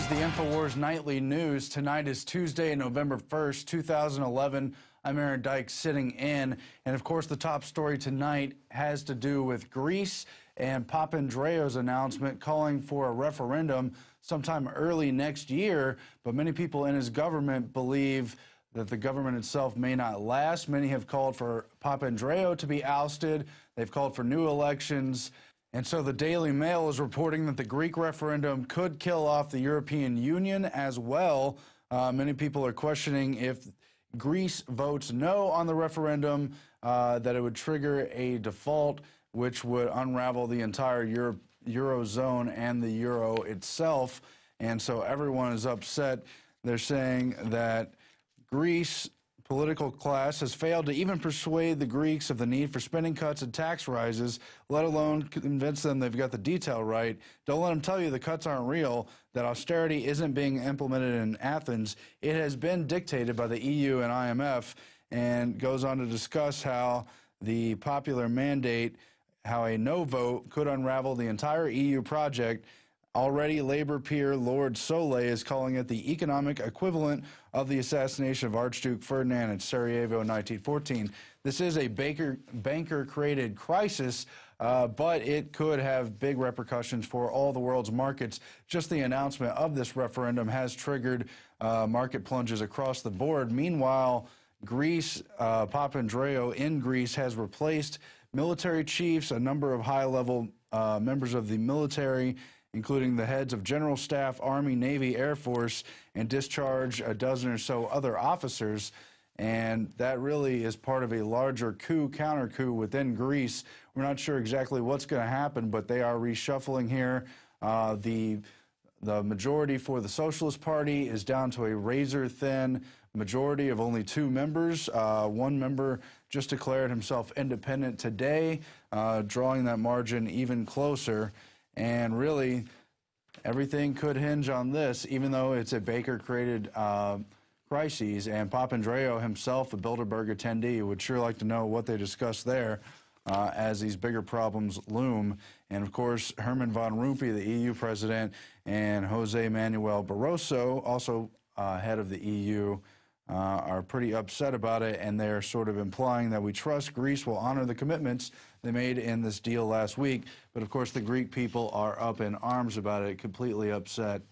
is the InfoWars Nightly News. Tonight is Tuesday, November 1st, 2011. I'm Aaron Dyke sitting in. And of course, the top story tonight has to do with Greece and Papandreou's announcement calling for a referendum sometime early next year. But many people in his government believe that the government itself may not last. Many have called for Papandreou to be ousted. They've called for new elections. And so the Daily Mail is reporting that the Greek referendum could kill off the European Union as well. Many people are questioning if Greece votes no on the referendum, that it would trigger a default, which would unravel the entire Eurozone and the euro itself. And so everyone is upset. They're saying that Greece political class has failed to even persuade the Greeks of the need for spending cuts and tax rises, let alone convince them they've got the detail right. Don't let them tell you the cuts aren't real, that austerity isn't being implemented in Athens. It has been dictated by the EU and IMF, and goes on to discuss how the popular mandate, how a no vote could unravel the entire EU project. Already, Labour peer Lord Solé is calling it the economic equivalent of the assassination of Archduke Ferdinand in Sarajevo in 1914. This is a banker-created crisis, but it could have big repercussions for all the world's markets. Just the announcement of this referendum has triggered market plunges across the board. Meanwhile, Greece, Papandreou in Greece has replaced military chiefs, a number of high-level members of the military, including the heads of General Staff, Army, Navy, Air Force, and discharge a dozen or so other officers. And that really is part of a larger coup, counter-coup within Greece. We're not sure exactly what's going to happen, but they are reshuffling here. The majority for the Socialist Party is down to a razor-thin majority of only 2 members. One member just declared himself independent today, drawing that margin even closer. And really, everything could hinge on this, even though it's a Baker-created crisis. And Papandreou himself, a Bilderberg attendee, would sure like to know what they discussed there as these bigger problems loom. And, of course, Herman Van Rompuy, the EU president, and Jose Manuel Barroso, also head of the EU, are pretty upset about it, and they're sort of implying that we trust Greece will honor the commitments they made in this deal last week. But, of course, the Greek people are up in arms about it, completely upset,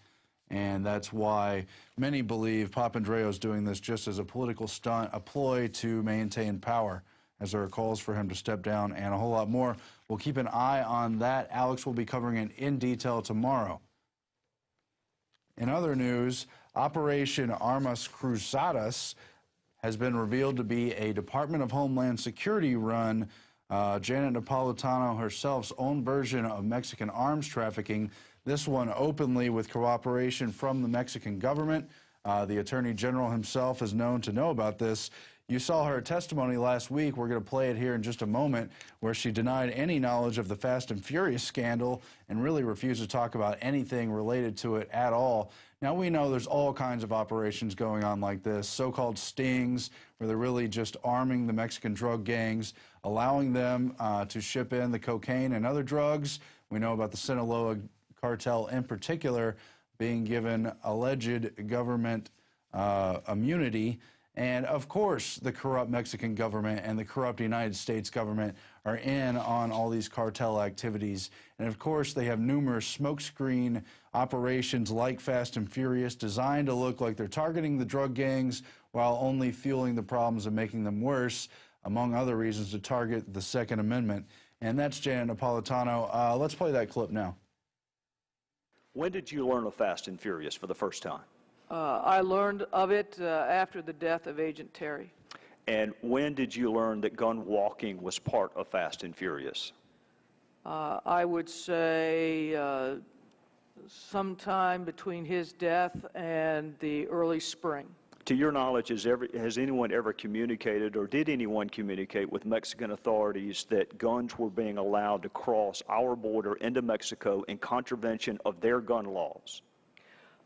and that's why many believe Papandreou is doing this just as a political stunt, a ploy to maintain power, as there are calls for him to step down, and a whole lot more. We'll keep an eye on that. Alex will be covering it in detail tomorrow. In other news, Operation Armas Cruzadas has been revealed to be a Department of Homeland Security run, Janet Napolitano herself's own version of Mexican arms trafficking, this one openly with cooperation from the Mexican government. The Attorney General himself is known to know about this. You saw her testimony last week. We're going to play it here in just a moment, where she denied any knowledge of the Fast and Furious scandal and really refused to talk about anything related to it at all. Now, we know there's all kinds of operations going on like this, so-called stings, where they're really just arming the Mexican drug gangs, allowing them to ship in the cocaine and other drugs. We know about the Sinaloa cartel in particular being given alleged government immunity. And, of course, the corrupt Mexican government and the corrupt United States government are in on all these cartel activities. And, of course, they have numerous smokescreen operations like Fast and Furious designed to look like they're targeting the drug gangs while only fueling the problems and making them worse, among other reasons, to target the Second Amendment. And that's Janet Napolitano. Let's play that clip now. When did you learn of Fast and Furious for the first time? I learned of it after the death of Agent Terry. And when did you learn that gun walking was part of Fast and Furious? I would say sometime between his death and the early spring. To your knowledge, has anyone ever communicated, or did anyone communicate with Mexican authorities that guns were being allowed to cross our border into Mexico in contravention of their gun laws?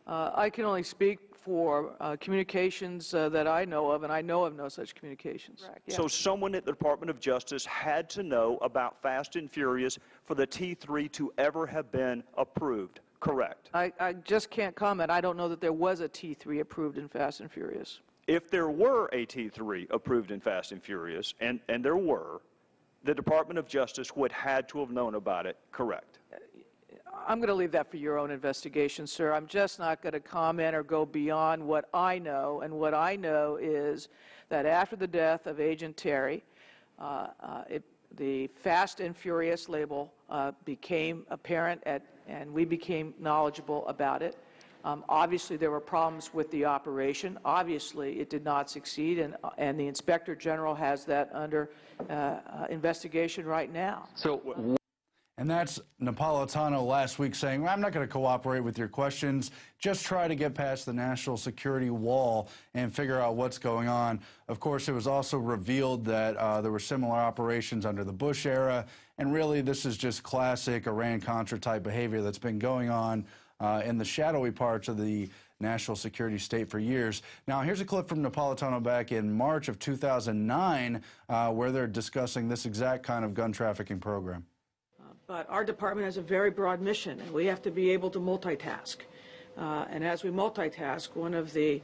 I can only speak for communications that I know of, and I know of no such communications. Correct, yeah. So someone at the Department of Justice had to know about Fast and Furious for the T3 to ever have been approved, Correct. I just can't comment. I don't know that there was a T3 approved in Fast and Furious. If there were a T3 approved in Fast and Furious, and there were, the Department of Justice would had to have known about it, correct? I'm going to leave that for your own investigation, sir. I'm just not going to comment or go beyond what I know, and what I know is that after the death of Agent Terry, the Fast and Furious label became apparent, and we became knowledgeable about it. Obviously, there were problems with the operation. Obviously, it did not succeed, and the Inspector General has that under investigation right now. And that's Napolitano last week saying, well, I'm not going to cooperate with your questions. Just try to get past the national security wall and figure out what's going on. Of course, it was also revealed that there were similar operations under the Bush era. And really, this is just classic Iran-Contra type behavior that's been going on in the shadowy parts of the national security state for years. Now, here's a clip from Napolitano back in March of 2009 where they're discussing this exact kind of gun trafficking program. But our department has a very broad mission, and we have to be able to multitask. And as we multitask, one of the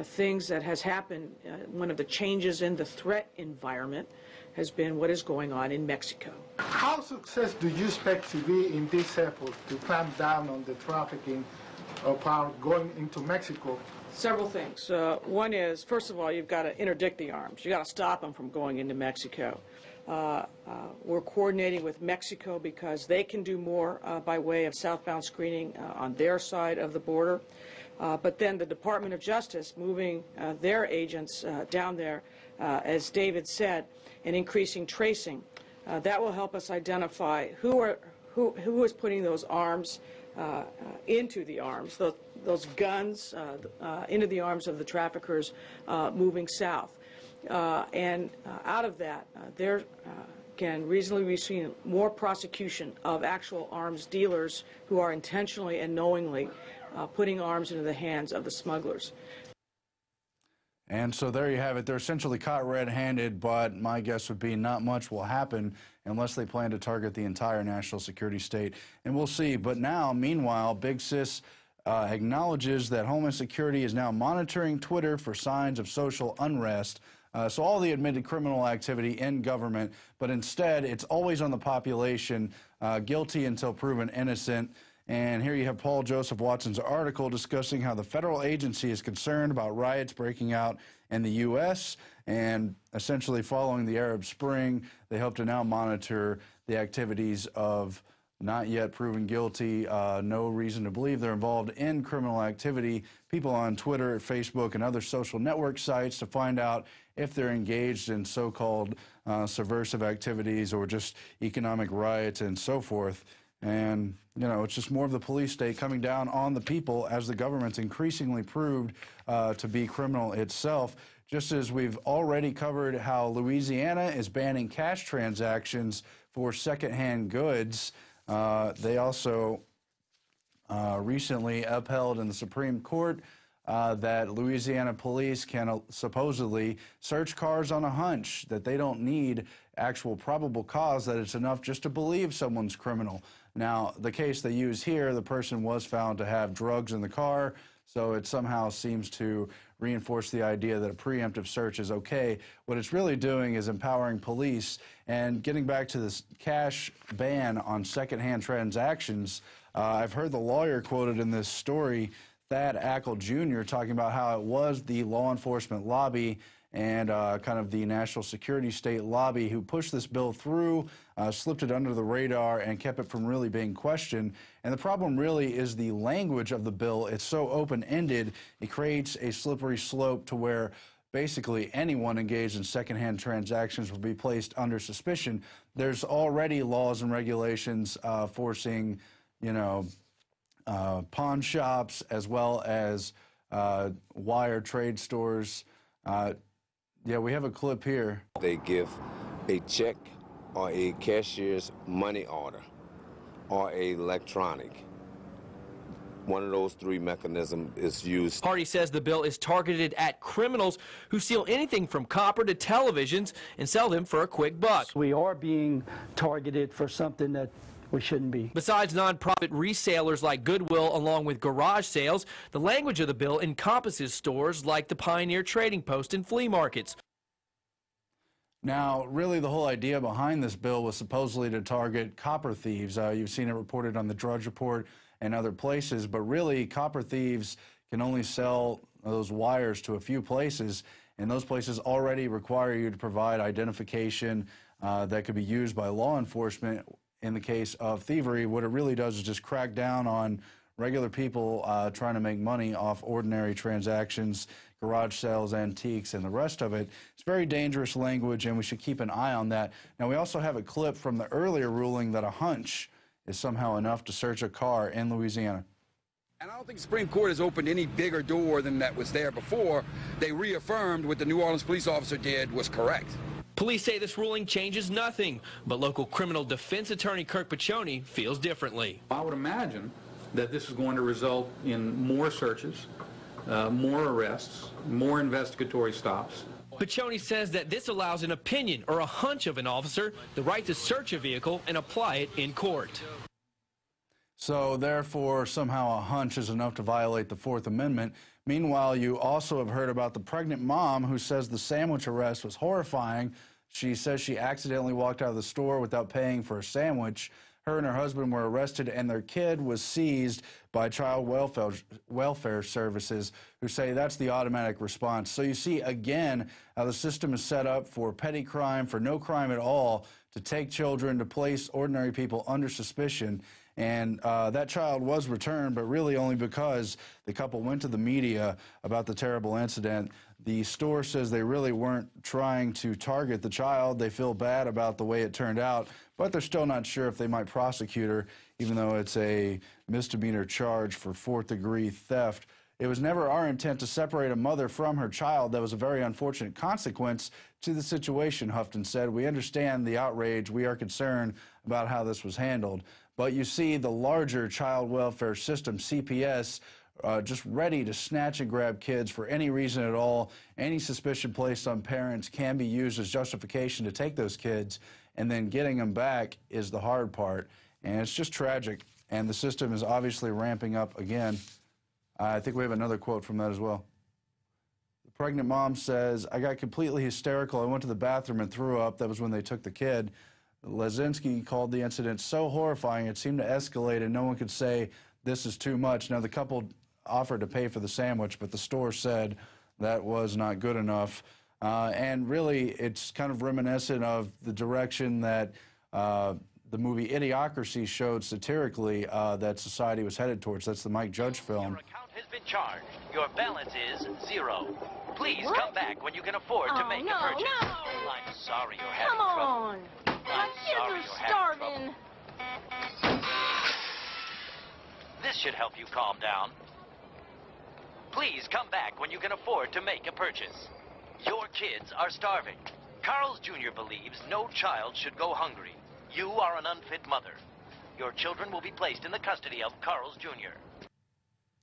things that has happened, one of the changes in the threat environment has been what is going on in Mexico. How successful do you expect to be in this effort to clamp down on the trafficking of power going into Mexico? Several things. One is, first of all, you've got to interdict the arms. You've got to stop them from going into Mexico. We're coordinating with Mexico because they can do more by way of southbound screening on their side of the border. But then the Department of Justice moving their agents down there, as David said, and increasing tracing. That will help us identify who is putting those arms into the arms, those guns into the arms of the traffickers moving south. And out of that, there can reasonably be seen more prosecution of actual arms dealers who are intentionally and knowingly putting arms into the hands of the smugglers. And so there you have it. They're essentially caught red-handed, but my guess would be not much will happen unless they plan to target the entire national security state. And we'll see. But now, meanwhile, Big Sis acknowledges that Homeland Security is now monitoring Twitter for signs of social unrest. So all the admitted criminal activity in government, but instead it's always on the population, guilty until proven innocent. And here you have Paul Joseph Watson's article discussing how the federal agency is concerned about riots breaking out in the U.S. and essentially following the Arab Spring, they hope to now monitor the activities of not yet proven guilty, no reason to believe they're involved in criminal activity, people on Twitter, Facebook, and other social network sites to find out if they're engaged in so-called subversive activities or just economic riots and so forth. And, you know, it's just more of the police state coming down on the people as the government's increasingly proved to be criminal itself. Just as we've already covered how Louisiana is banning cash transactions for secondhand goods, they also recently upheld in the Supreme Court that Louisiana police can supposedly search cars on a hunch, that they don't need actual probable cause, that it's enough just to believe someone's criminal. Now, the case they use here, the person was found to have drugs in the car, so it somehow seems to reinforce the idea that a preemptive search is okay. What it's really doing is empowering police. And getting back to this cash ban on secondhand transactions, I've heard the lawyer quoted in this story, Thad Ackle Jr., talking about how it was the law enforcement lobby and kind of the national security state lobby who pushed this bill through, slipped it under the radar, and kept it from really being questioned. And the problem really is the language of the bill. It's so open-ended, it creates a slippery slope to where basically anyone engaged in secondhand transactions will be placed under suspicion. There's already laws and regulations forcing, you know, pawn shops as well as wire trade stores. Yeah, we have a clip here. They give a check or a cashier's money order or a electronic. One of those three mechanisms is used. Hardy says the bill is targeted at criminals who steal anything from copper to televisions and sell them for a quick buck. We are being targeted for something that We shouldn't be. Besides nonprofit resellers like Goodwill, along with garage sales, the language of the bill encompasses stores like the Pioneer Trading Post and flea markets. Now, really, the whole idea behind this bill was supposedly to target copper thieves. You've seen it reported on the Drudge Report and other places, but really, copper thieves can only sell those wires to a few places, and those places already require you to provide identification that could be used by law enforcement in the case of thievery. What it really does is just crack down on regular people trying to make money off ordinary transactions, garage sales, antiques, and the rest of it. It's very dangerous language, and we should keep an eye on that. Now, we also have a clip from the earlier ruling that a hunch is somehow enough to search a car in Louisiana. And I don't think the Supreme Court has opened any bigger door than that was there before. They reaffirmed what the New Orleans police officer did was correct. Police say this ruling changes nothing, but local criminal defense attorney Kirk Piccioni feels differently. I would imagine that this is going to result in more searches, more arrests, more investigatory stops. Piccioni says that this allows an opinion or a hunch of an officer the right to search a vehicle and apply it in court. So therefore, somehow a hunch is enough to violate the Fourth Amendment. Meanwhile, you also have heard about the pregnant mom who says the sandwich arrest was horrifying. She says she accidentally walked out of the store without paying for a sandwich. Her and her husband were arrested, and their kid was seized by child welfare services, who say that's the automatic response. So you see, again, how the system is set up for petty crime, for no crime at all, to take children, to place ordinary people under suspicion. And that child was returned, but really only because the couple went to the media about the terrible incident. The store says they really weren't trying to target the child. They feel bad about the way it turned out, but they're still not sure if they might prosecute her, even though it's a misdemeanor charge for fourth-degree theft. It was never our intent to separate a mother from her child. That was a very unfortunate consequence to the situation, Houghton said. We understand the outrage. We are concerned about how this was handled. But you see the larger child welfare system, CPS, just ready to snatch and grab kids for any reason at all. Any suspicion placed on parents can be used as justification to take those kids, and then getting them back is the hard part. And it's just tragic, and the system is obviously ramping up again. I think we have another quote from that as well. The pregnant mom says, "I got completely hysterical. I went to the bathroom and threw up." That was when they took the kid. Lezinski called the incident so horrifying it seemed to escalate, and no one could say this is too much. Now, the couple offered to pay for the sandwich, but the store said that was not good enough. And really, it's kind of reminiscent of the direction that the movie Idiocracy showed satirically that society was headed towards. That's the Mike Judge film. Your account has been charged. Your balance is 0. Please come back when you can afford to make a purchase. No. I'm sorry you're having Come trouble. on. My kids are starving. This should help you calm down. Please come back when you can afford to make a purchase. Your kids are starving. Carl's Jr. believes no child should go hungry. You are an unfit mother. Your children will be placed in the custody of Carl's Jr.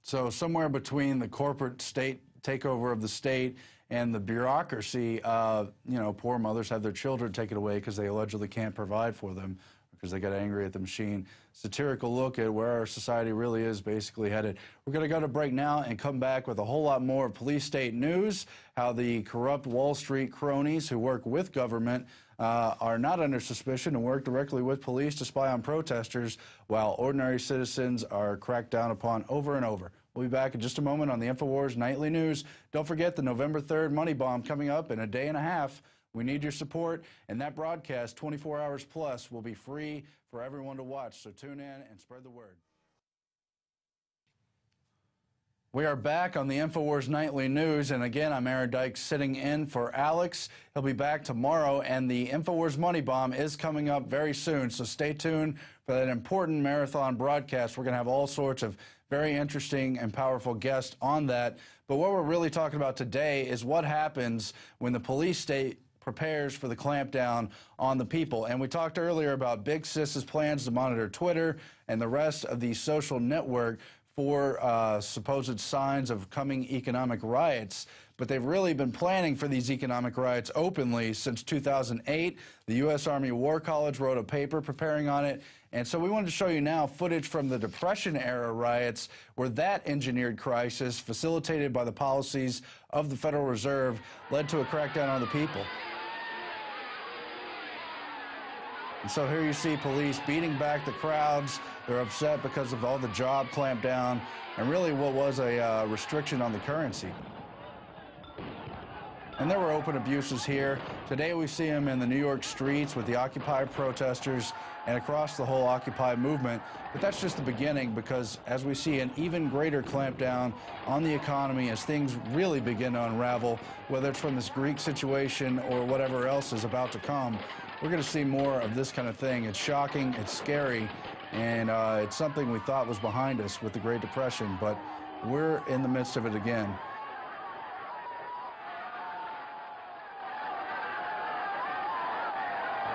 So somewhere between the corporate state takeover of the state and the bureaucracy, you know, poor mothers have their children taken away because they allegedly can't provide for them because they got angry at the machine. Satirical look at where our society really is basically headed. We're going to go to break now and come back with a whole lot more police state news, how the corrupt Wall Street cronies who work with government are not under suspicion and work directly with police to spy on protesters, while ordinary citizens are cracked down upon over and over. We'll be back in just a moment on the InfoWars Nightly News. Don't forget the November 3rd money bomb coming up in a day and a half. We need your support, and that broadcast, 24 hours plus, will be free for everyone to watch, so tune in and spread the word. We are back on the InfoWars Nightly News, and again, I'm Aaron Dykes sitting in for Alex. He'll be back tomorrow, and the InfoWars Money Bomb is coming up very soon, so stay tuned for that important marathon broadcast. We're going to have all sorts of very interesting and powerful guests on that, but what we're really talking about today is what happens when the police state prepares for the clampdown on the people. And we talked earlier about Big Sis's plans to monitor Twitter and the rest of the social network for supposed signs of coming economic riots. but they've really been planning for these economic riots openly since 2008. The U.S. Army War College wrote a paper preparing on it. And so we wanted to show you now footage from the Depression-era riots where that engineered crisis, facilitated by the policies of the Federal Reserve, led to a crackdown on the people. And so here you see police beating back the crowds. They're upset because of all the job clampdown and really what was a restriction on the currency. And there were open abuses here. Today we see them in the New York streets with the Occupy protesters and across the whole Occupy movement. But that's just the beginning, because as we see an even greater clampdown on the economy as things really begin to unravel, whether it's from this Greek situation or whatever else is about to come, we're going to see more of this kind of thing. It's shocking, it's scary, and it's something we thought was behind us with the Great Depression, but we're in the midst of it again.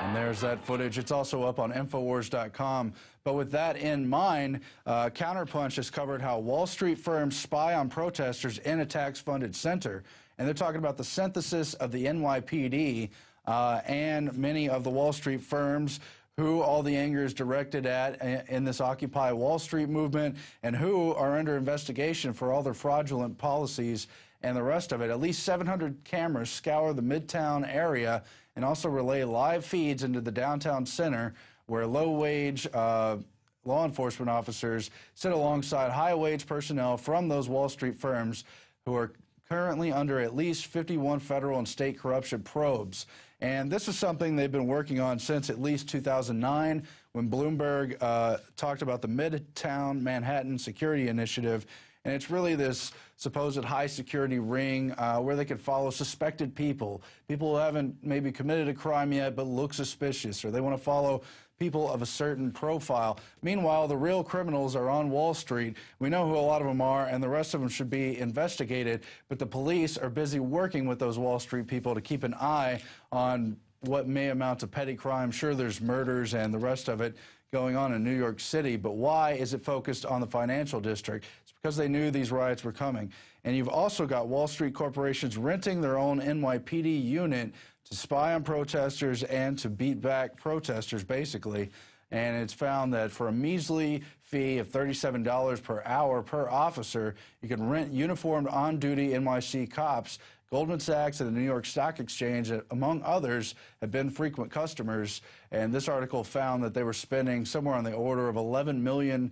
And there's that footage. It's also up on InfoWars.com. But with that in mind, Counterpunch has covered how Wall Street firms spy on protesters in a tax-funded center. And they're talking about the synthesis of the NYPD and many of the Wall Street firms, who all the anger is directed at in this Occupy Wall Street movement, and who are under investigation for all their fraudulent policies and the rest of it. At least 700 cameras scour the Midtown area and also relay live feeds into the downtown center, where low-wage law enforcement officers sit alongside high-wage personnel from those Wall Street firms who are currently under at least 51 federal and state corruption probes. And this is something they've been working on since at least 2009, when Bloomberg talked about the Midtown Manhattan Security Initiative. And it's really this supposed high-security ring where they could follow suspected people who haven't maybe committed a crime yet but look suspicious, or they want to follow people of a certain profile. Meanwhile, the real criminals are on Wall Street. We know who a lot of them are, and the rest of them should be investigated, but the police are busy working with those Wall Street people to keep an eye on what may amount to petty crime. Sure, there's murders and the rest of it going on in New York City, but why is it focused on the financial district? It's because they knew these riots were coming. And you've also got Wall Street corporations renting their own NYPD unit to spy on protesters and to beat back protesters, basically. And it's found that for a measly fee of $37 per hour per officer, you can rent uniformed on-duty NYC cops. Goldman Sachs and the New York Stock Exchange, among others, have been frequent customers. And this article found that they were spending somewhere on the order of $11 million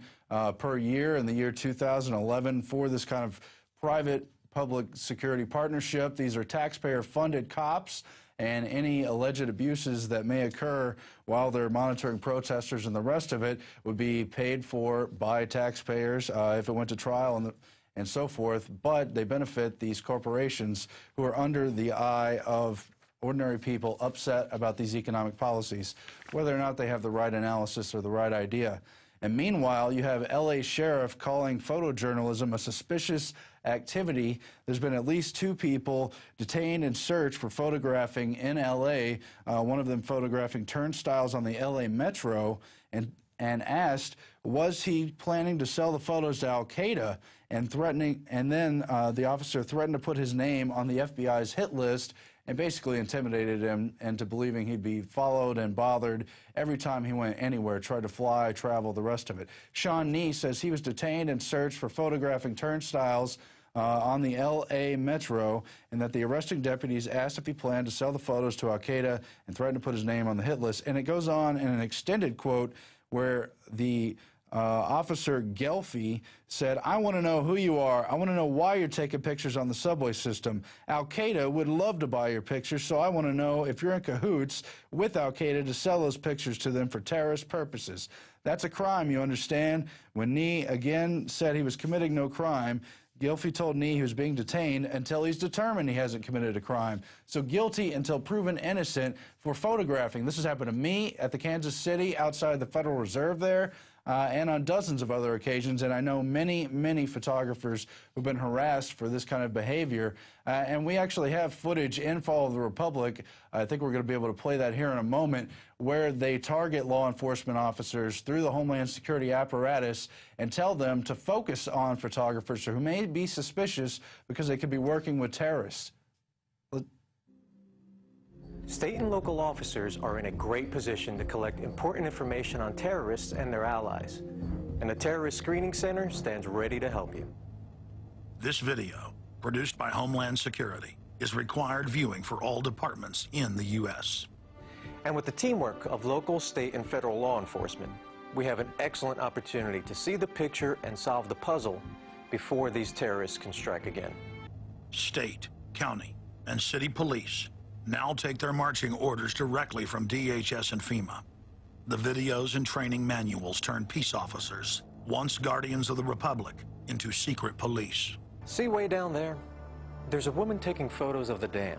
per year in the year 2011 for this kind of private-public security partnership. These are taxpayer-funded cops, and any alleged abuses that may occur while they're monitoring protesters and the rest of it would be paid for by taxpayers if it went to trial and so forth. But they benefit these corporations who are under the eye of ordinary people upset about these economic policies, whether or not they have the right analysis or the right idea. And meanwhile, you have L.A. Sheriff calling photojournalism a suspicious activity. There's been at least 2 people detained and searched for photographing in L.A., one of them photographing turnstiles on the L.A. Metro, and asked, was he planning to sell the photos to Al-Qaeda, and then the officer threatened to put his name on the FBI's hit list and basically intimidated him into believing he'd be followed and bothered every time he went anywhere, tried to fly, travel, the rest of it. Sean Nee says he was detained and searched for photographing turnstiles on the L.A. Metro, and that the arresting deputies asked if he planned to sell the photos to Al-Qaeda and threatened to put his name on the hit list. And it goes on in an extended quote where the Officer Gelfi said, I want to know who you are. I want to know why you're taking pictures on the subway system. Al-Qaeda would love to buy your pictures, so I want to know if you're in cahoots with Al-Qaeda to sell those pictures to them for terrorist purposes. That's a crime, you understand? When Nee again said he was committing no crime, Gelfi told Nee he was being detained until he's determined he hasn't committed a crime. So guilty until proven innocent for photographing. This has happened to me at the Kansas City outside the Federal Reserve there. and on dozens of other occasions. And I know many, many photographers who've been harassed for this kind of behavior. And we actually have footage in Fall of the Republic. I think we're going to be able to play that here in a moment, where they target law enforcement officers through the Homeland Security apparatus and tell them to focus on photographers who may be suspicious because they could be working with terrorists. State and local officers are in a great position to collect important information on terrorists and their allies. And the Terrorist Screening Center stands ready to help you. This video, produced by Homeland Security, is required viewing for all departments in the U.S. And with the teamwork of local, state, and federal law enforcement, we have an excellent opportunity to see the picture and solve the puzzle before these terrorists can strike again. State, county, and city police now take their marching orders directly from DHS and FEMA. The videos and training manuals turn peace officers, once guardians of the Republic, into secret police. See way down there? There's a woman taking photos of the dam.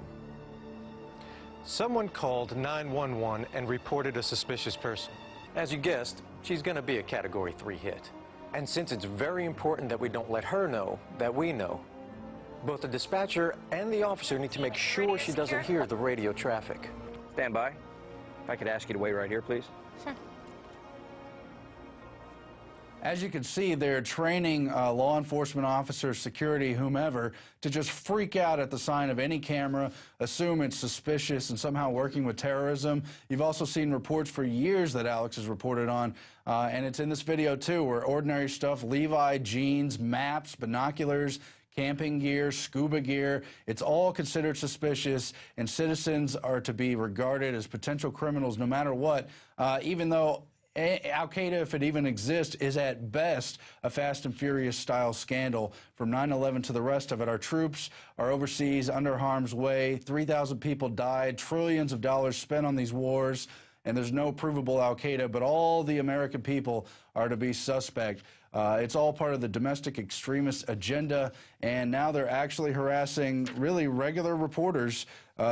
Someone called 911 and reported a suspicious person. As you guessed, she's going to be a Category 3 hit. And since it's very important that we don't let her know that we know, both the dispatcher and the officer need to make sure she doesn't hear the radio traffic. Stand by. If I could ask you to wait right here, please. Sure. As you can see, they're training law enforcement officers, security, whomever, to just freak out at the sign of any camera, assume it's suspicious and somehow working with terrorism. You've also seen reports for years that Alex has reported on, and it's in this video too, where ordinary stuff, Levi jeans, maps, binoculars, camping gear, scuba gear, it's all considered suspicious, and citizens are to be regarded as potential criminals no matter what, even though Al-Qaeda, if it even exists, is at best a Fast and Furious style scandal. From 9/11 to the rest of it, our troops are overseas, under harm's way. 3,000 people died, trillions of dollars spent on these wars, and there's no provable Al-Qaeda, but all the American people are to be suspect. It's all part of the domestic extremist agenda, and now they're actually harassing really regular reporters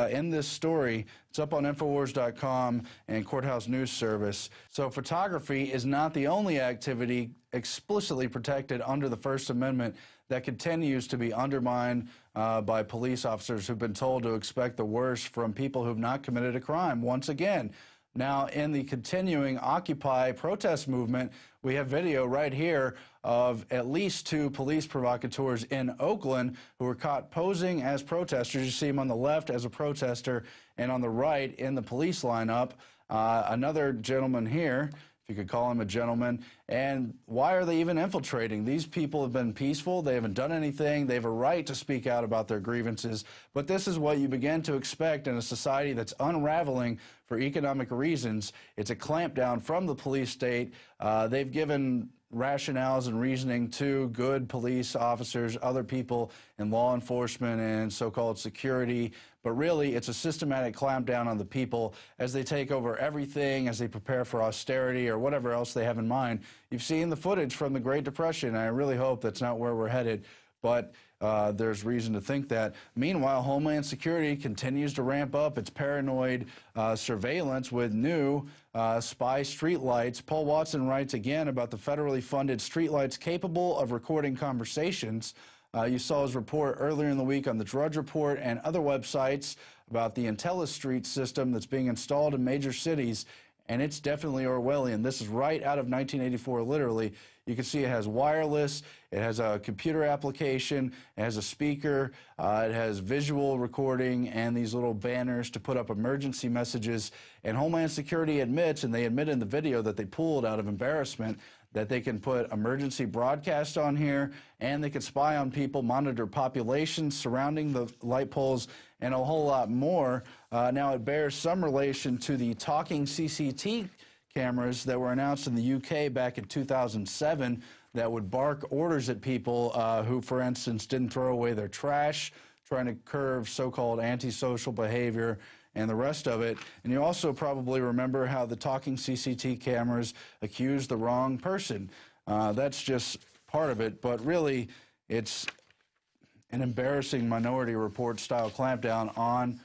in this story. It's up on InfoWars.com and Courthouse News Service. So photography is not the only activity explicitly protected under the First Amendment that continues to be undermined by police officers who've been told to expect the worst from people who've not committed a crime. Once again, now, in the continuing Occupy protest movement, we have video right here of at least 2 police provocateurs in Oakland who were caught posing as protesters. You see him on the left as a protester and on the right in the police lineup. Another gentleman here, if you could call him a gentleman. And why are they even infiltrating? These people have been peaceful. They haven't done anything. They have a right to speak out about their grievances. But this is what you begin to expect in a society that's unraveling for economic reasons. It's a clampdown from the police state. They've given rationales and reasoning to good police officers, other people in law enforcement and so-called security. But really, it's a systematic clampdown on the people as they take over everything, as they prepare for austerity or whatever else they have in mind. You've seen the footage from the Great Depression, and I really hope that's not where we're headed. But there's reason to think that. Meanwhile, Homeland Security continues to ramp up its paranoid surveillance with new spy streetlights. Paul Watson writes again about the federally funded streetlights capable of recording conversations. You saw his report earlier in the week on the Drudge Report and other websites about the IntelliStreet system that's being installed in major cities, and it's definitely Orwellian. This is right out of 1984, literally. You can see it has wireless, it has a computer application, it has a speaker, it has visual recording, and these little banners to put up emergency messages. And Homeland Security admits, and they admit in the video that they pulled out of embarrassment, that they can put emergency broadcast on here, and they can spy on people, monitor populations surrounding the light poles, and a whole lot more. Now, it bears some relation to the talking CCTV cameras that were announced in the UK back in 2007 that would bark orders at people who, for instance, didn't throw away their trash, trying to curb so-called antisocial behavior and the rest of it. And you also probably remember how the talking CCTV cameras accused the wrong person. That's just part of it, but really it's an embarrassing Minority Report style clampdown on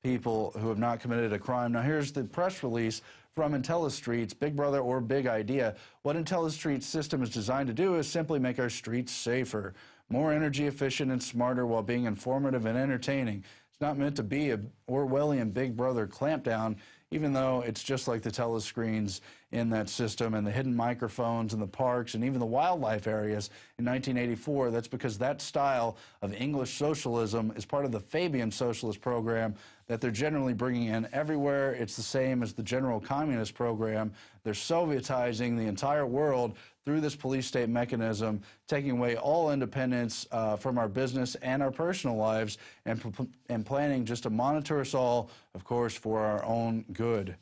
people who have not committed a crime. Now, here's the press release from IntelliStreet's Big Brother or Big Idea. What IntelliStreet's system is designed to do is simply make our streets safer, more energy efficient and smarter while being informative and entertaining. It's not meant to be a Orwellian Big Brother clampdown, even though it's just like the telescreens in that system and the hidden microphones in the parks and even the wildlife areas in 1984. That's because that style of English socialism is part of the Fabian socialist program that they're generally bringing in everywhere. It's the same as the general communist program. They're Sovietizing the entire world through this police state mechanism, taking away all independence from our business and our personal lives, and planning just to monitor us all, of course, for our own good.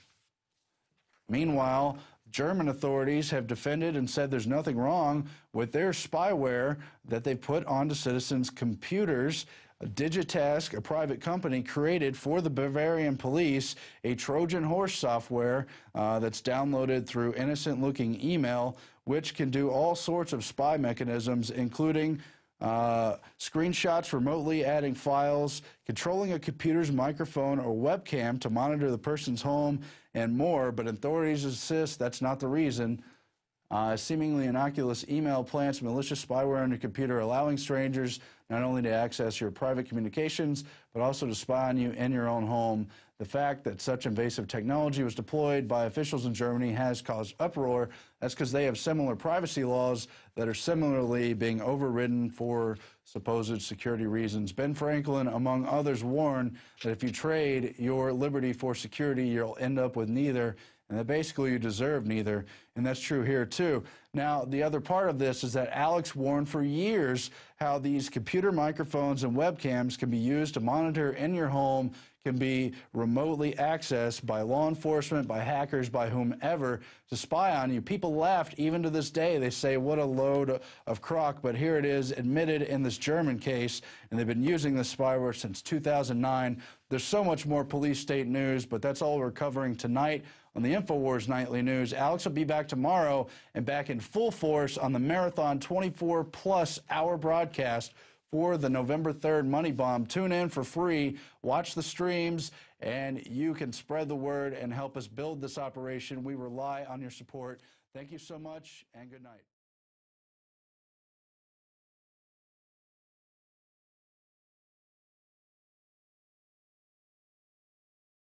Meanwhile, German authorities have defended and said there's nothing wrong with their spyware that they put onto citizens' computers. Digitask, a private company, created for the Bavarian police a Trojan horse software that's downloaded through innocent-looking email, which can do all sorts of spy mechanisms, including screenshots, remotely adding files, controlling a computer's microphone or webcam to monitor the person's home, and more. But authorities insist that's not the reason. Seemingly innocuous email plants malicious spyware on your computer, allowing strangers not only to access your private communications, but also to spy on you in your own home. The fact that such invasive technology was deployed by officials in Germany has caused uproar. That's because they have similar privacy laws that are similarly being overridden for supposed security reasons. Ben Franklin, among others, warned that if you trade your liberty for security, you'll end up with neither, and that basically you deserve neither, and that's true here too. Now, the other part of this is that Alex warned for years how these computer microphones and webcams can be used to monitor in your home, can be remotely accessed by law enforcement, by hackers, by whomever to spy on you. People laughed even to this day. They say, what a load of crock, but here it is admitted in this German case, and they've been using this spyware since 2009. There's so much more police state news, but that's all we're covering tonight on the InfoWars Nightly News. Alex will be back tomorrow and back in full force on the marathon 24-plus hour broadcast for the November 3rd Money Bomb. Tune in for free, watch the streams, and you can spread the word and help us build this operation. We rely on your support. Thank you so much, and good night.